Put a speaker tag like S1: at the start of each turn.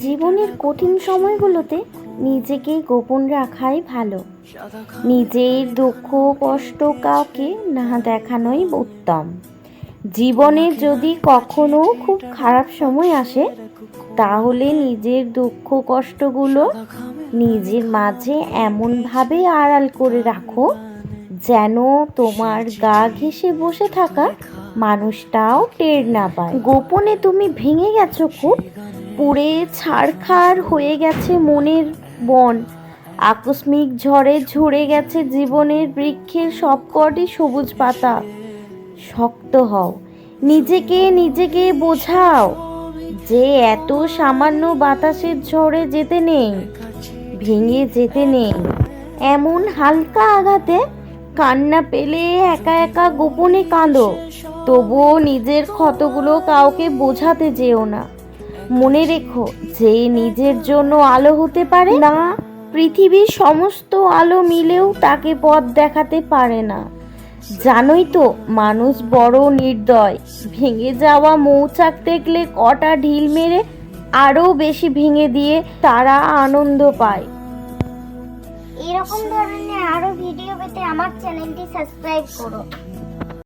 S1: জীবনের কঠিন সময়গুলোতে নিজেকে গোপন রাখাই ভালো। নিজের দুঃখ কষ্ট কাউকে না দেখানোই উত্তম। জীবনে যদি কখনো খুব খারাপ সময় আসে, তাহলে নিজের দুঃখ কষ্টগুলো নিজের মাঝে এমনভাবে আড়াল করে রাখো যেন তোমার গা ঘেঁষে বসে থাকা মানুষটাও টের না পায়। গোপনে তুমি ভেঙে গেছো খুব, পুড়ে ছারখার হয়ে গেছে মনের বন, আকস্মিক ঝড়ে ঝরে গেছে জীবনের বৃক্ষের সবকটি সবুজ পাতা। শক্ত হও, নিজেকে বোঝাও যে এত সামান্য বাতাসের ঝড়ে যেতে নেই, ভেঙে যেতে নেই। এমন হালকা আঘাতে কান্না পেলে একা একা গোপনে কাঁদো, তবুও নিজের ক্ষতগুলো কাউকে বোঝাতে যেও না। মনে রেখো, যে নিজের জন্য আলো হতে পারে না, পৃথিবীর সমস্ত আলো মিলেও তাকে পথ দেখাতে পারে না। জানোই তো, মানুষ বড় নির্দয়। ভেঙে যাওয়া মৌচাক দেখলে কটা ঢিল মেরে আরও বেশি ভেঙে দিয়ে তারা আনন্দ পায়।
S2: এরকম ধরনের আরো ভিডিও পেতে আমার চ্যানেলটি সাবস্ক্রাইব করো।